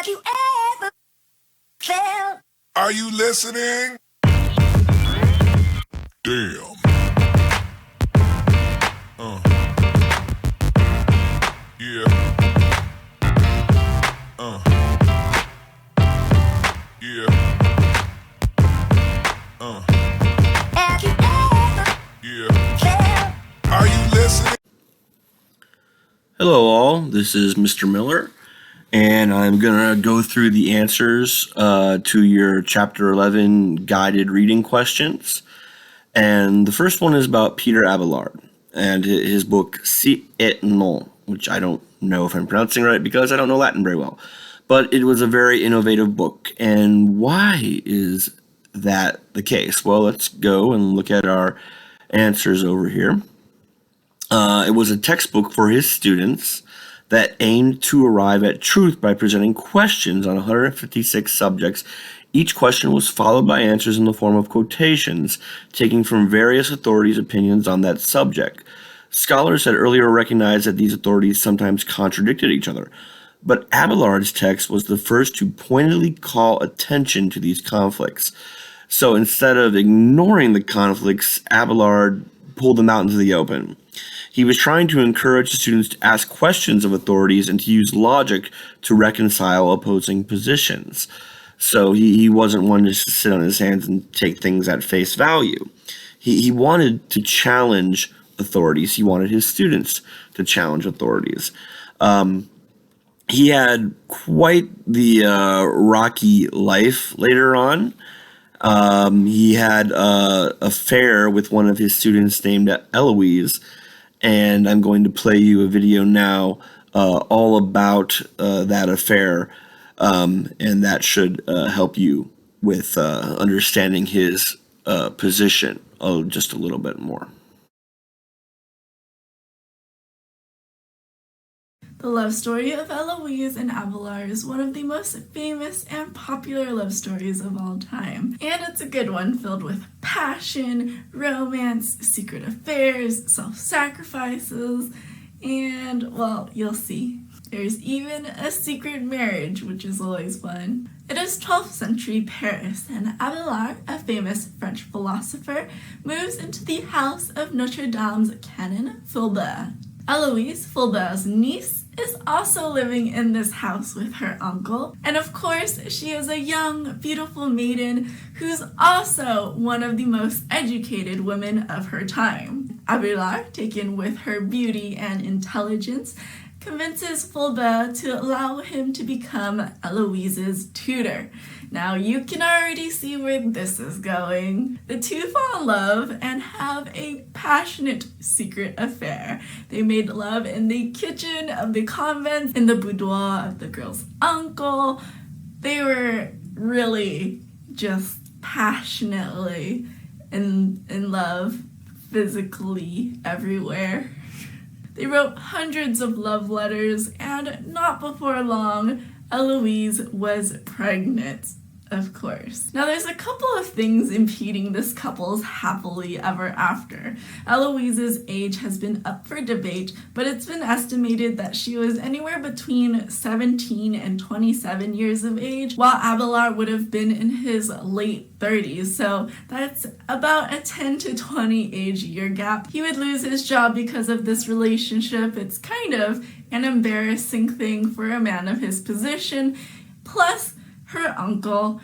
Have you ever felt? Are you listening? Damn. Yeah. Yeah. Have you ever Yeah. felt? Are you listening? Hello all, this is Mr. Miller, and I'm going to go through the answers to your Chapter 11 guided reading questions. And the first one is about Peter Abelard and his book Si et Non, which I don't know if I'm pronouncing right because I don't know Latin very well. But it was a very innovative book. And why is that the case? Well, let's go and look at our answers over here. It was a textbook for his students that aimed to arrive at truth by presenting questions on 156 subjects. Each question was followed by answers in the form of quotations, taken from various authorities' opinions on that subject. Scholars had earlier recognized that these authorities sometimes contradicted each other, but Abelard's text was the first to pointedly call attention to these conflicts. So instead of ignoring the conflicts, Abelard pulled them out into the open. He was trying to encourage the students to ask questions of authorities and to use logic to reconcile opposing positions. So he wasn't one to just sit on his hands and take things at face value. He wanted to challenge authorities. He wanted his students to challenge authorities. He had quite the rocky life later on. He had an affair with one of his students named Eloise, and I'm going to play you a video now all about that affair, and that should help you with understanding his position just a little bit more. The love story of Eloise and Abelard is one of the most famous and popular love stories of all time. And it's a good one, filled with passion, romance, secret affairs, self-sacrifices, and, well, you'll see. There's even a secret marriage, which is always fun. It is 12th century Paris, and Abelard, a famous French philosopher, moves into the house of Notre Dame's canon, Fulbert. Eloise, Fulbert's niece, is also living in this house with her uncle. And of course, she is a young, beautiful maiden who's also one of the most educated women of her time. Abelard, taken with her beauty and intelligence, convinces Fulbert to allow him to become Eloise's tutor. Now you can already see where this is going. The two fall in love and have a passionate secret affair. They made love in the kitchen of the convent, in the boudoir of the girl's uncle. They were really just passionately in love, physically everywhere. They wrote hundreds of love letters, and not before long, Eloise was pregnant, of course. Now, there's a couple of things impeding this couple's happily ever after. Eloise's age has been up for debate, but it's been estimated that she was anywhere between 17 and 27 years of age, while Abelard would have been in his late 30s, so that's about a 10 to 20 age year gap. He would lose his job because of this relationship. It's kind of an embarrassing thing for a man of his position. Plus, her uncle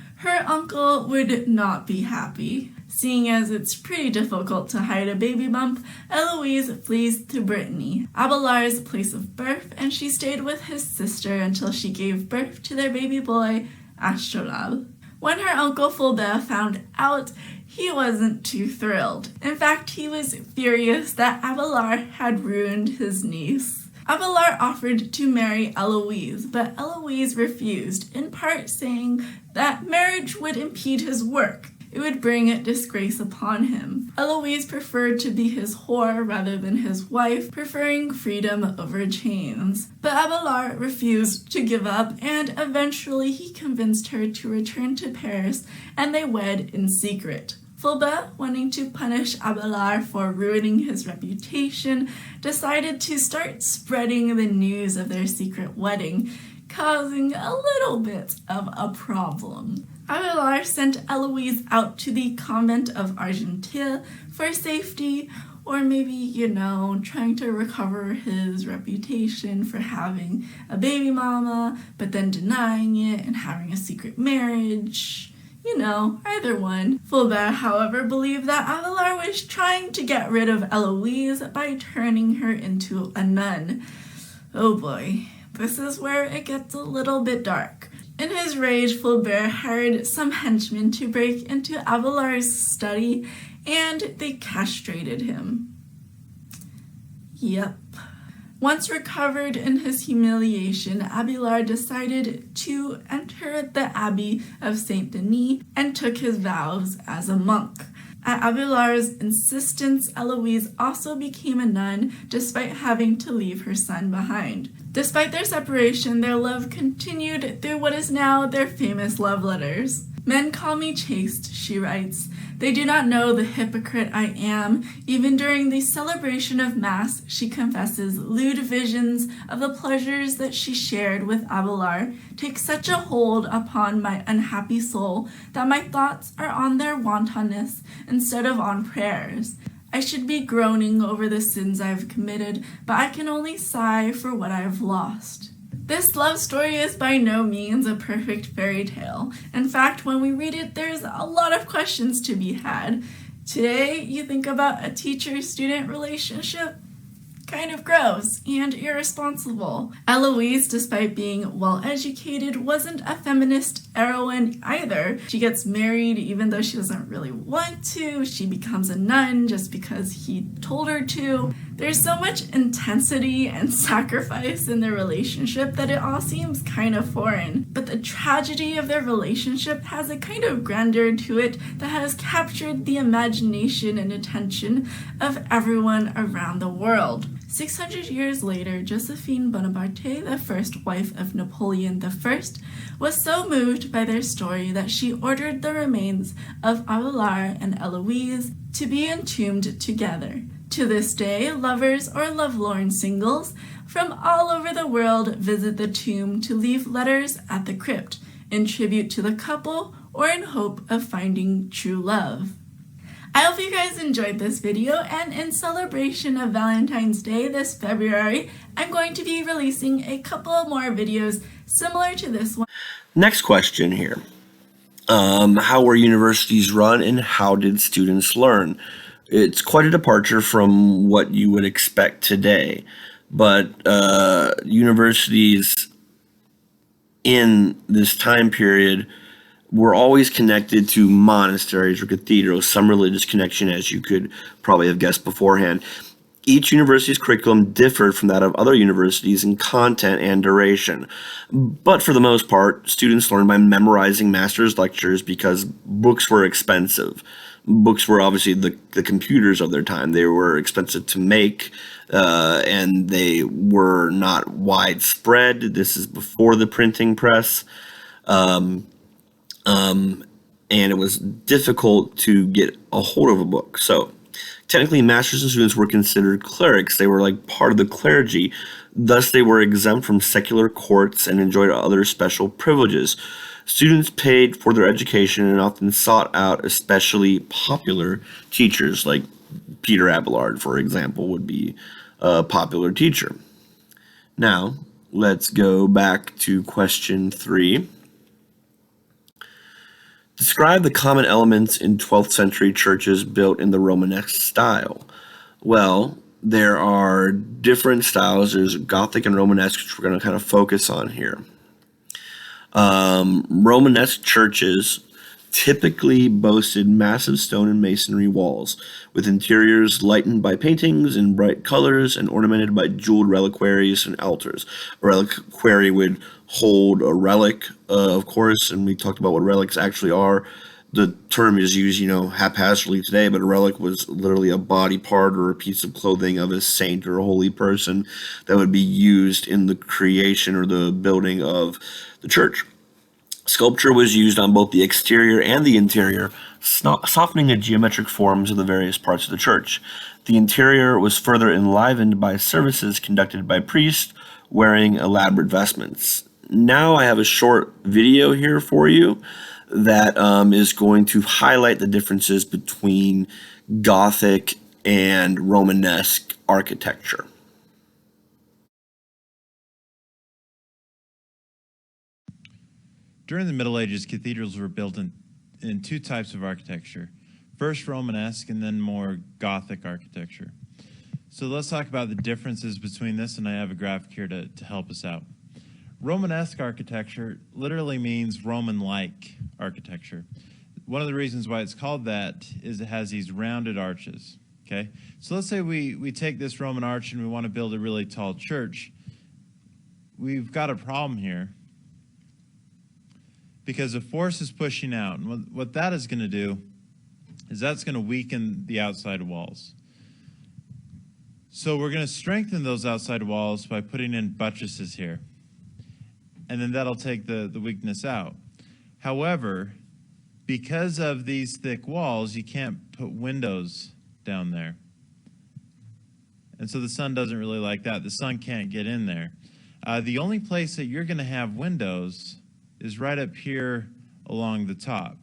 would not be happy. Seeing as it's pretty difficult to hide a baby bump, Eloise flees to Brittany, Abelard's place of birth, and she stayed with his sister until she gave birth to their baby boy, Astrolabe. When her uncle Fulbert found out, he wasn't too thrilled. In fact, he was furious that Abelard had ruined his niece. Abelard offered to marry Eloise, but Eloise refused, in part saying that marriage would impede his work. It would bring disgrace upon him. Eloise preferred to be his whore rather than his wife, preferring freedom over chains. But Abelard refused to give up, and eventually he convinced her to return to Paris, and they wed in secret. Fulbert, wanting to punish Abelard for ruining his reputation, decided to start spreading the news of their secret wedding, causing a little bit of a problem. Abelard sent Eloise out to the convent of Argenteuil for safety, or maybe, trying to recover his reputation for having a baby mama, but then denying it and having a secret marriage. Either one. Fulbert, however, believed that Abelard was trying to get rid of Eloise by turning her into a nun. Oh boy, this is where it gets a little bit dark. In his rage, Fulbert hired some henchmen to break into Abelard's study, and they castrated him. Yep. Once recovered in his humiliation, Abelard decided to enter the Abbey of Saint Denis and took his vows as a monk. At Abelard's insistence, Eloise also became a nun, despite having to leave her son behind. Despite their separation, their love continued through what is now their famous love letters. "Men call me chaste," she writes. "They do not know the hypocrite I am." Even during the celebration of Mass, she confesses lewd visions of the pleasures that she shared with Abelard take such a hold upon my unhappy soul that my thoughts are on their wantonness instead of on prayers. I should be groaning over the sins I have committed, but I can only sigh for what I have lost. This love story is by no means a perfect fairy tale. In fact, when we read it, there's a lot of questions to be had. Today, you think about a teacher-student relationship? Kind of gross and irresponsible. Eloise, despite being well-educated, wasn't a feminist heroine either. She gets married even though she doesn't really want to. She becomes a nun just because he told her to. There's so much intensity and sacrifice in their relationship that it all seems kind of foreign. But the tragedy of their relationship has a kind of grandeur to it that has captured the imagination and attention of everyone around the world. 600 years later, Josephine Bonaparte, the first wife of Napoleon I, was so moved by their story that she ordered the remains of Abelard and Eloise to be entombed together. To this day, lovers or lovelorn singles from all over the world visit the tomb to leave letters at the crypt in tribute to the couple or in hope of finding true love. I hope you guys enjoyed this video, and in celebration of Valentine's Day this February, I'm going to be releasing a couple more videos similar to this one. Next question here. How were universities run and how did students learn? It's quite a departure from what you would expect today, but universities in this time period were always connected to monasteries or cathedrals, some religious connection, as you could probably have guessed beforehand. Each university's curriculum differed from that of other universities in content and duration. But for the most part, students learned by memorizing master's lectures because books were expensive. Books were obviously the computers of their time. They were expensive to make, and they were not widespread. This is before the printing press. And it was difficult to get a hold of a book. So technically, masters and students were considered clerics. They were like part of the clergy. Thus, they were exempt from secular courts and enjoyed other special privileges. Students paid for their education and often sought out especially popular teachers, like Peter Abelard, for example, would be a popular teacher. Now, let's go back to question 3. Describe the common elements in 12th century churches built in the Romanesque style. Well, there are different styles. There's Gothic and Romanesque, which we're going to kind of focus on here. Romanesque churches typically boasted massive stone and masonry walls, with interiors lightened by paintings in bright colors and ornamented by jeweled reliquaries and altars. A reliquary would hold a relic, of course, and we talked about what relics actually are. The term is used, haphazardly today, but a relic was literally a body part or a piece of clothing of a saint or a holy person that would be used in the creation or the building of the church. Sculpture was used on both the exterior and the interior, softening the geometric forms of the various parts of the church. The interior was further enlivened by services conducted by priests wearing elaborate vestments. now I have a short video here for you that is going to highlight the differences between Gothic and Romanesque architecture. During the Middle Ages, cathedrals were built in two types of architecture. First Romanesque and then more Gothic architecture. So let's talk about the differences between this, and I have a graphic here to help us out. Romanesque architecture literally means Roman-like architecture. One of the reasons why it's called that is it has these rounded arches. Okay, so let's say we take this Roman arch and we want to build a really tall church. We've got a problem here because the force is pushing out. And what that is going to do is that's going to weaken the outside walls. So we're going to strengthen those outside walls by putting in buttresses here. And then that'll take the weakness out. However, because of these thick walls, you can't put windows down there. And so the sun doesn't really like that. The sun can't get in there. The only place that you're going to have windows is right up here along the top.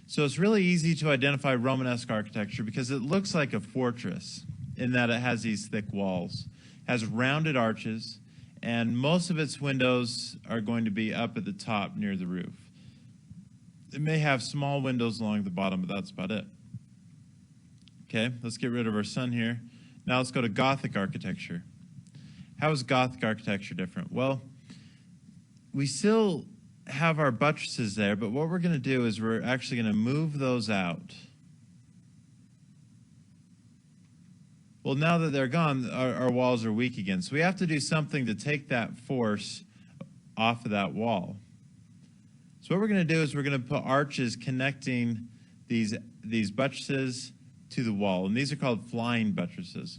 So it's really easy to identify Romanesque architecture because it looks like a fortress in that it has these thick walls, has rounded arches, and most of its windows are going to be up at the top near the roof. It may have small windows along the bottom, but that's about it. Okay, let's get rid of our sun here. Now let's go to Gothic architecture. How is Gothic architecture different? Well, we still have our buttresses there, but what we're going to do is we're actually going to move those out. Well, now that they're gone, our walls are weak again. So we have to do something to take that force off of that wall. So what we're going to do is we're going to put arches connecting these buttresses to the wall. And these are called flying buttresses.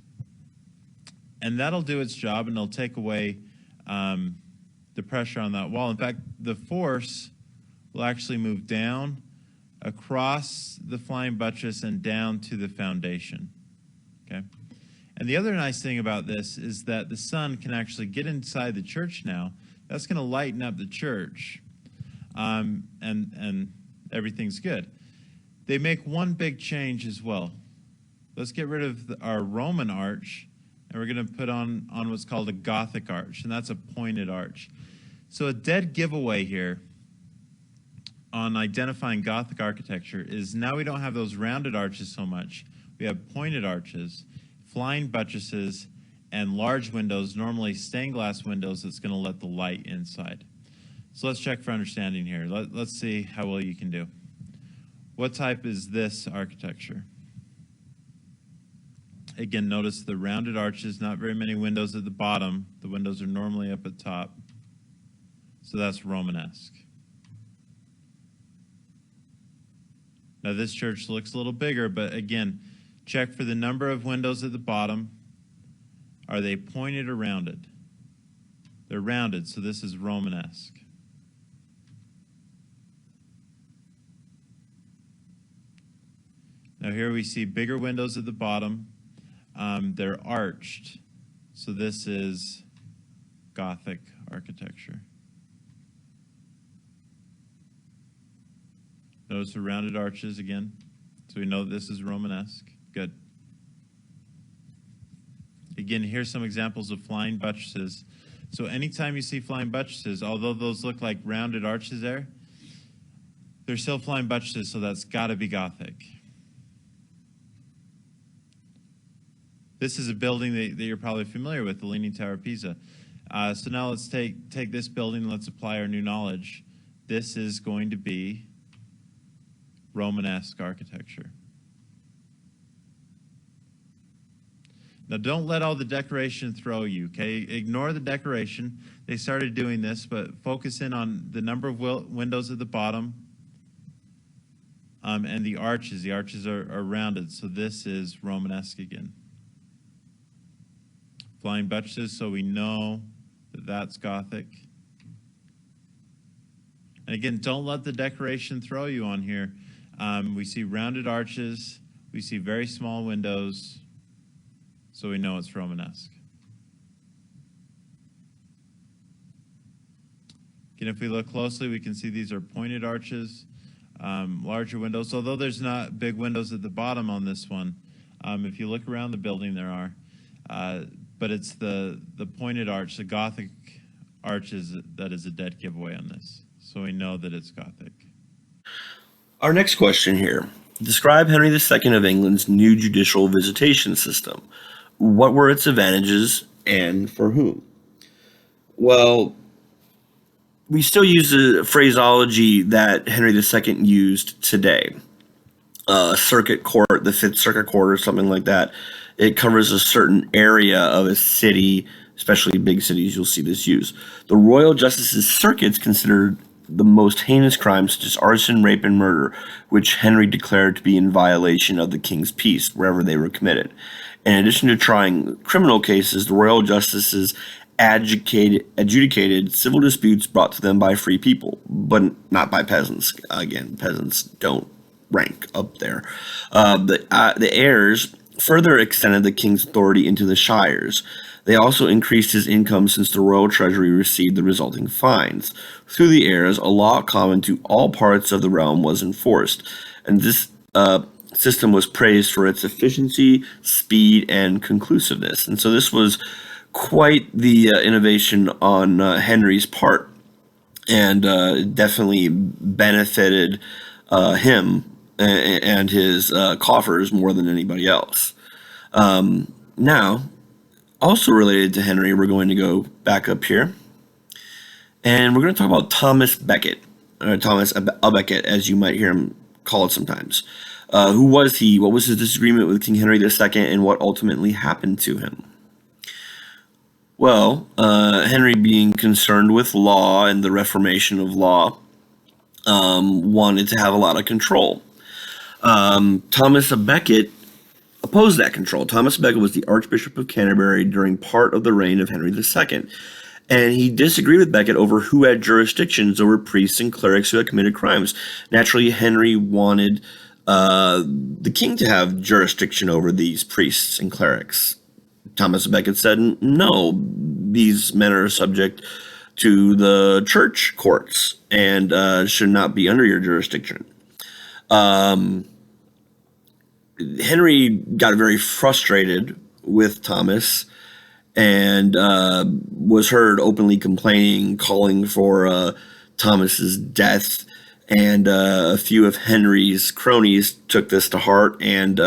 And that'll do its job, and it'll take away the pressure on that wall. In fact, the force will actually move down across the flying buttress and down to the foundation. Okay? And the other nice thing about this is that the sun can actually get inside the church now. That's going to lighten up the church, and everything's good. They make one big change as well. Let's get rid of our Roman arch, and we're going to put on what's called a Gothic arch, and that's a pointed arch. So a dead giveaway here on identifying Gothic architecture is now we don't have those rounded arches so much. We have pointed arches, flying buttresses, and large windows, normally stained glass windows that's going to let the light inside. So let's check for understanding here. Let's see how well you can do. What type is this architecture? Again, notice the rounded arches, not very many windows at the bottom. The windows are normally up at top. So that's Romanesque. Now this church looks a little bigger, but again, check for the number of windows at the bottom. Are they pointed or rounded? They're rounded, so this is Romanesque. Now here we see bigger windows at the bottom. They're arched, so this is Gothic architecture. Notice the rounded arches again, so we know this is Romanesque. Good. Again, here's some examples of flying buttresses. So anytime you see flying buttresses, although those look like rounded arches there, they're still flying buttresses, so that's got to be Gothic. This is a building that you're probably familiar with, the Leaning Tower of Pisa. So now let's take this building and let's apply our new knowledge. This is going to be Romanesque architecture. Now don't let all the decoration throw you, okay? Ignore the decoration. They started doing this, but focus in on the number of windows at the bottom and the arches. The arches are rounded, so this is Romanesque again. Flying buttresses, so we know that that's Gothic. And again, don't let the decoration throw you on here. We see rounded arches. We see very small windows. So we know it's Romanesque. Again, if we look closely, we can see these are pointed arches, larger windows, although there's not big windows at the bottom on this one. If you look around the building, there are. But it's the pointed arch, the Gothic arches, that is a dead giveaway on this. So we know that it's Gothic. Our next question here. Describe Henry II of England's new judicial visitation system. What were its advantages and for whom? Well, we still use the phraseology that Henry II used today. Circuit court, the Fifth Circuit Court or something like that. It covers a certain area of a city, especially big cities, you'll see this used. The royal justices' circuits considered the most heinous crimes such as arson, rape, and murder, which Henry declared to be in violation of the king's peace wherever they were committed. In addition to trying criminal cases, the royal justices adjudicated civil disputes brought to them by free people, but not by peasants. Again, peasants don't rank up there. The heirs further extended the king's authority into the shires. They also increased his income since the royal treasury received the resulting fines. Through the heirs, a law common to all parts of the realm was enforced, and this system was praised for its efficiency, speed, and conclusiveness. And so this was quite the innovation on Henry's part, and definitely benefited him and his coffers more than anybody else. Now, also related to Henry, we're going to go back up here, and we're going to talk about Thomas Becket, or Thomas a Becket, as you might hear him called sometimes. Who was he? What was his disagreement with King Henry II, and what ultimately happened to him? Well, Henry, being concerned with law and the reformation of law, wanted to have a lot of control. Thomas a Becket opposed that control. Thomas a Becket was the Archbishop of Canterbury during part of the reign of Henry II, and he disagreed with Becket over who had jurisdictions over priests and clerics who had committed crimes. Naturally, Henry wanted the king to have jurisdiction over these priests and clerics. Thomas a Becket said, no, these men are subject to the church courts and should not be under your jurisdiction. Henry got very frustrated with Thomas and was heard openly complaining, calling for Thomas's death. And a few of Henry's cronies took this to heart, and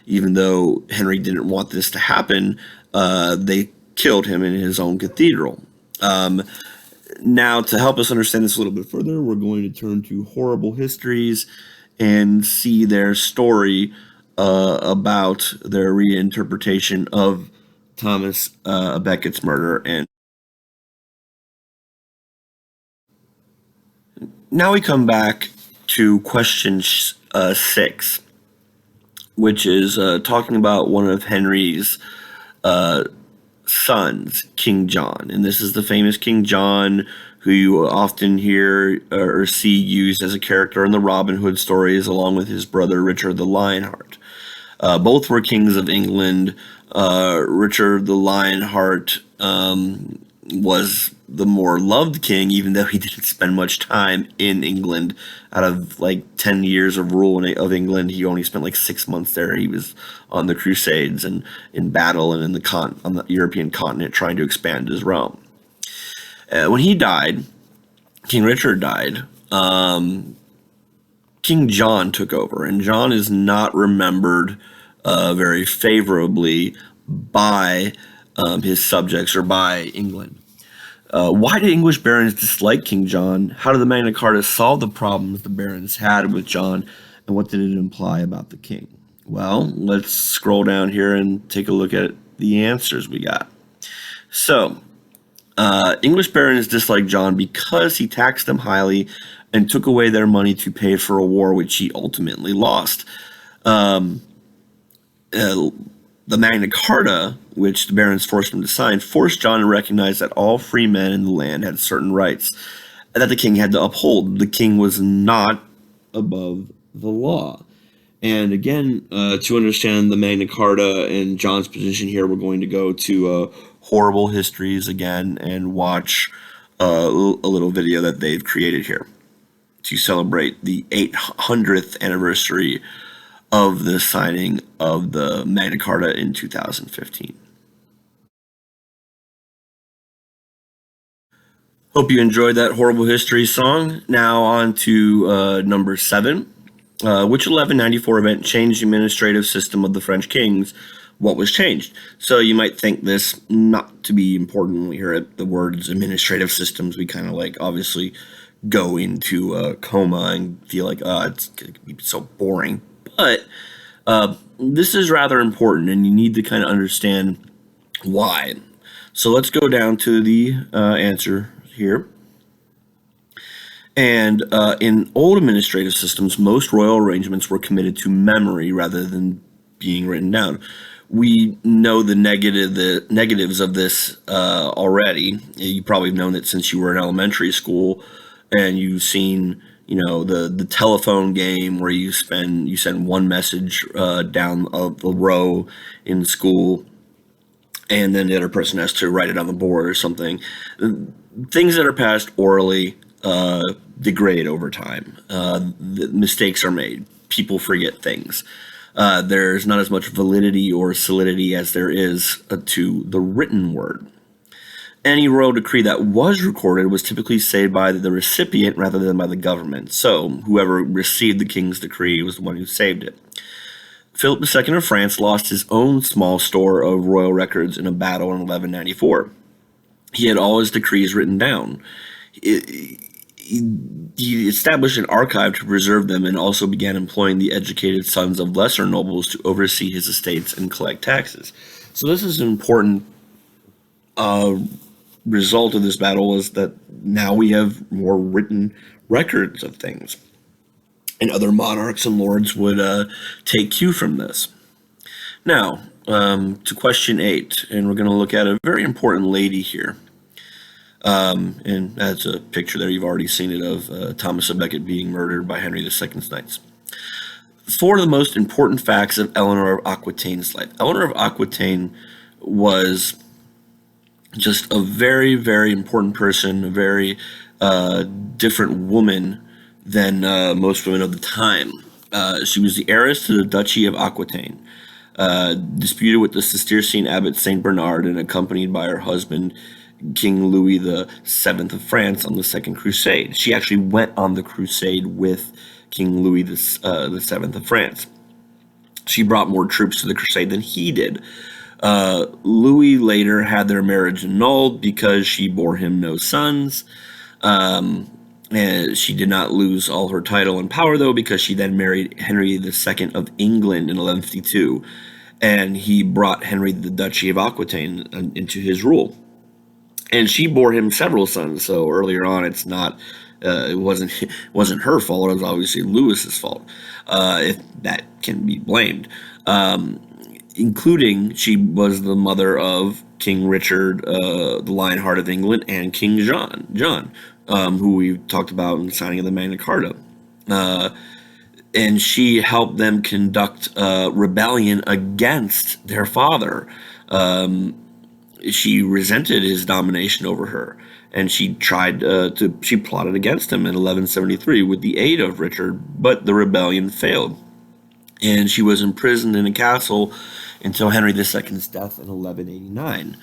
even though Henry didn't want this to happen, they killed him in his own cathedral. Now, to help us understand this a little bit further, we're going to turn to Horrible Histories and see their story about their reinterpretation of Thomas a Becket's murder. And now we come back to question 6, which is talking about one of Henry's sons, King John. And this is the famous King John who you often hear or see used as a character in the Robin Hood stories, along with his brother Richard the Lionheart. Both were kings of England. Richard the Lionheart was the more loved king, even though he didn't spend much time in England. Out of like 10 years of rule of England, he only spent like 6 months there. He was on the Crusades and in battle and on the European continent trying to expand his realm. When he died, King Richard died, King John took over, and John is not remembered very favorably by his subjects or by England. Why did English barons dislike King John? How did the Magna Carta solve the problems the barons had with John, and what did it imply about the king? Well, let's scroll down here and take a look at the answers we got. So, English barons disliked John because he taxed them highly and took away their money to pay for a war which he ultimately lost. The Magna Carta, which the barons forced him to sign, forced John to recognize that all free men in the land had certain rights that the king had to uphold. The king was not above the law. And again, to understand the Magna Carta and John's position here, we're going to go to Horrible Histories again and watch a little video that they've created here to celebrate the 800th anniversary of the signing of the Magna Carta in 2015. Hope you enjoyed that horrible history song. Now on to number 7. Which 1194 event changed the administrative system of the French kings? What was changed? So you might think this not to be important when we hear the words administrative systems. We kind of like obviously go into a coma and feel like, it's going to be so boring. But this is rather important, and you need to kind of understand why. So let's go down to the answer here. And in old administrative systems, most royal arrangements were committed to memory rather than being written down. We know the negatives of this already. You probably have known it since you were in elementary school, and you've seen, the telephone game where you send one message down the row in school, and then the other person has to write it on the board or something. Things that are passed orally degrade over time. The mistakes are made. People forget things. There's not as much validity or solidity as there is to the written word. Any royal decree that was recorded was typically saved by the recipient rather than by the government. So whoever received the king's decree was the one who saved it. Philip II of France lost his own small store of royal records in a battle in 1194. He had all his decrees written down. He established an archive to preserve them, and also began employing the educated sons of lesser nobles to oversee his estates and collect taxes. So this is an important result of this battle, is that now we have more written records of things. And other monarchs and lords would take cue from this. Now, to question 8, and we're going to look at a very important lady here. And that's a picture there. You've already seen it of Thomas à Becket being murdered by Henry II's knights. 4 of the most important facts of Eleanor of Aquitaine's life. Eleanor of Aquitaine was just a very, very important person, a very different woman than most women of the time. She was the heiress to the Duchy of Aquitaine, disputed with the Cistercian abbot Saint Bernard, and accompanied by her husband, King Louis VII of France, on the Second Crusade. She actually went on the crusade with King Louis VII of France. She brought more troops to the crusade than he did. Louis later had their marriage annulled because she bore him no sons. And she did not lose all her title and power, though, because she then married Henry II of England in 1152, and he brought Henry the Duchy of Aquitaine into his rule. And she bore him several sons, so earlier on it wasn't her fault. It was obviously Louis's fault, if that can be blamed. Including, she was the mother of King Richard, the Lionheart of England, and King John, who we talked about in the signing of the Magna Carta. And she helped them conduct rebellion against their father. She resented his domination over her, and she she plotted against him in 1173 with the aid of Richard, but the rebellion failed. And she was imprisoned in a castle until Henry II's death in 1189.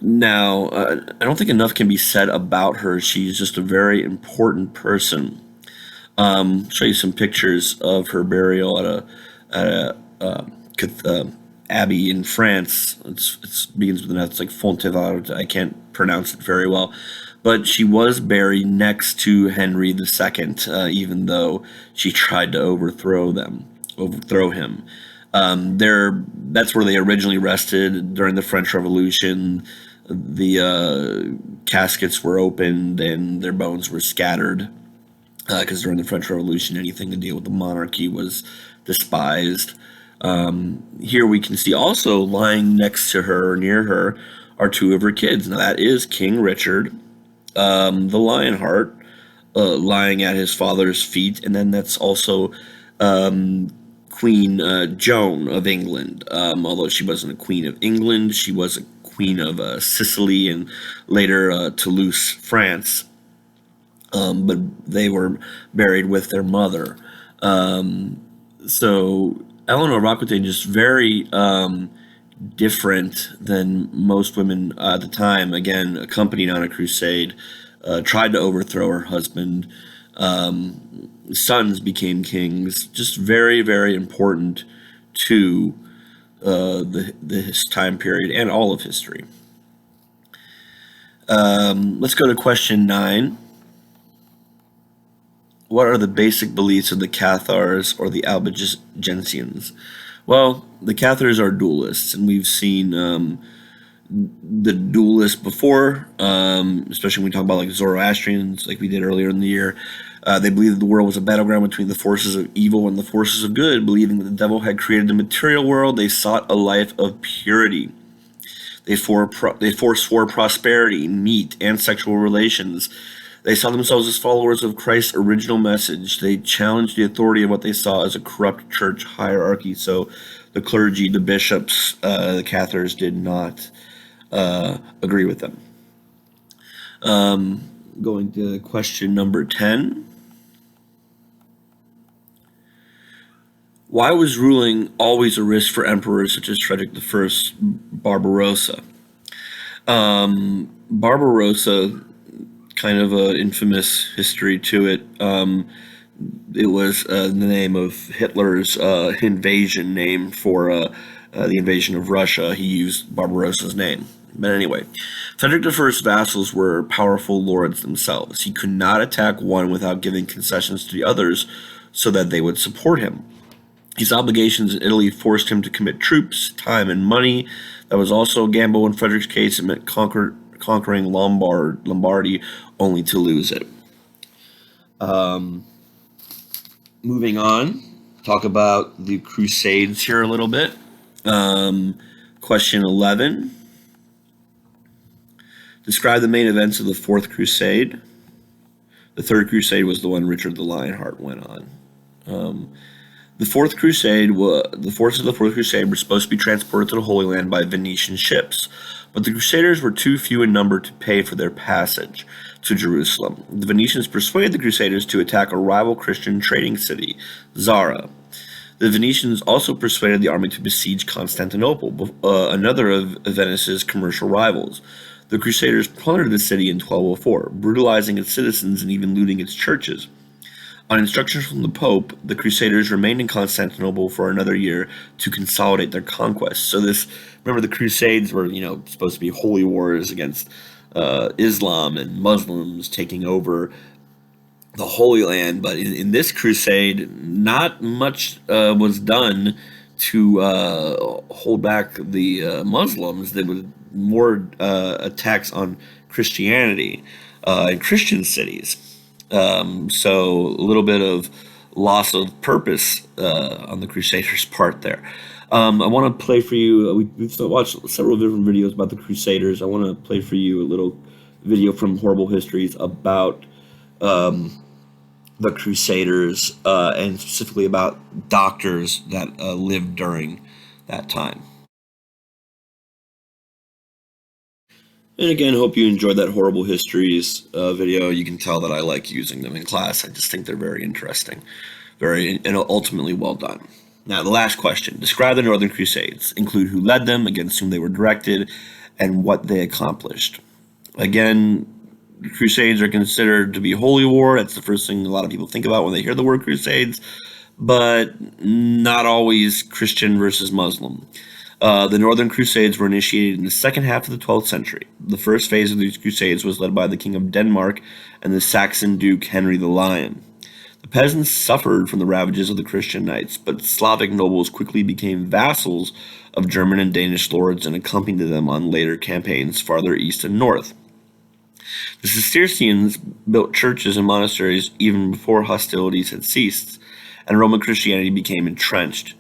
Now, I don't think enough can be said about her. She's just a very important person. I'll show you some pictures of her burial at a abbey in France. It begins with an F. It's like Fontevraud. I can't pronounce it very well. But she was buried next to Henry II, even though she tried to overthrow him. That's where they originally rested during the French Revolution. The caskets were opened and their bones were scattered, because during the French Revolution, anything to deal with the monarchy was despised. Here we can see also lying next to her, near her, are 2 of her kids. Now that is King Richard, the Lionheart, lying at his father's feet, and then that's also Queen Joan of England. Although she wasn't a queen of England, she was a Queen of Sicily and later Toulouse, France. But they were buried with their mother. So Eleanor of Aquitaine just very different than most women at the time. Again, accompanied on a crusade, tried to overthrow her husband. Sons became kings. Just very, very important to this time period and all of history. Let's go to question 9. What are the basic beliefs of the Cathars or the Albigensians? Well, the Cathars are dualists, and we've seen the dualists before, especially when we talk about like Zoroastrians, like we did earlier in the year. They believed that the world was a battleground between the forces of evil and the forces of good. Believing that the devil had created the material world, they sought a life of purity. They forswore prosperity, meat, and sexual relations. They saw themselves as followers of Christ's original message. They challenged the authority of what they saw as a corrupt church hierarchy. So the clergy, the bishops, the Cathars did not agree with them. Going to question number 10. Why was ruling always a risk for emperors such as Frederick I Barbarossa? Barbarossa, kind of an infamous history to it. It was the name of Hitler's invasion name for the invasion of Russia. He used Barbarossa's name. But anyway, Frederick I's vassals were powerful lords themselves. He could not attack one without giving concessions to the others so that they would support him. His obligations in Italy forced him to commit troops, time, and money. That was also a gamble in Frederick's case. It meant conquering Lombardy only to lose it. Moving on, talk about the Crusades here a little bit. Question 11. Describe the main events of the Fourth Crusade. The Third Crusade was the one Richard the Lionheart went on. The forces of the Fourth Crusade were supposed to be transported to the Holy Land by Venetian ships, but the Crusaders were too few in number to pay for their passage to Jerusalem. The Venetians persuaded the Crusaders to attack a rival Christian trading city, Zara. The Venetians also persuaded the army to besiege Constantinople, another of Venice's commercial rivals. The Crusaders plundered the city in 1204, brutalizing its citizens and even looting its churches. On instructions from the Pope, the Crusaders remained in Constantinople for another year to consolidate their conquests. So remember the Crusades were, supposed to be holy wars against Islam and Muslims taking over the Holy Land. But in this crusade, not much was done to hold back the Muslims. There was more attacks on Christianity in Christian cities. So a little bit of loss of purpose on the Crusaders' part there. I want to play for you. We've watched several different videos about the Crusaders. I want to play for you a little video from Horrible Histories about the Crusaders and specifically about doctors that lived during that time. And again, hope you enjoyed that Horrible Histories video. You can tell that I like using them in class. I just think they're very interesting, and ultimately well done. Now, the last question. Describe the Northern Crusades. Include who led them, against whom they were directed, and what they accomplished. Again, the Crusades are considered to be holy war. That's the first thing a lot of people think about when they hear the word Crusades, but not always Christian versus Muslim. The Northern Crusades were initiated in the second half of the 12th century. The first phase of these Crusades was led by the King of Denmark and the Saxon Duke Henry the Lion. The peasants suffered from the ravages of the Christian knights, but Slavic nobles quickly became vassals of German and Danish lords and accompanied them on later campaigns farther east and north. The Cistercians built churches and monasteries even before hostilities had ceased, and Roman Christianity became entrenched.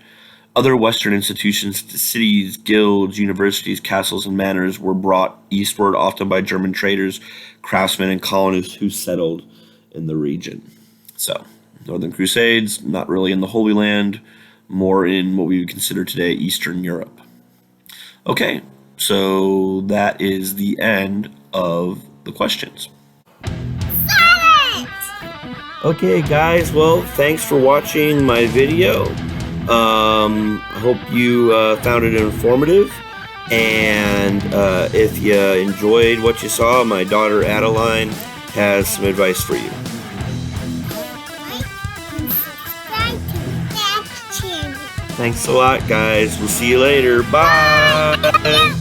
Other Western institutions, cities, guilds, universities, castles, and manors were brought eastward, often by German traders, craftsmen, and colonists who settled in the region. So, Northern Crusades, not really in the Holy Land, more in what we would consider today Eastern Europe. Okay, So that is the end of the questions. Okay, guys, well, thanks for watching my video. I hope you found it informative. And if you enjoyed what you saw, my daughter Adeline has some advice for you. Thanks a lot, guys. We'll see you later. Bye.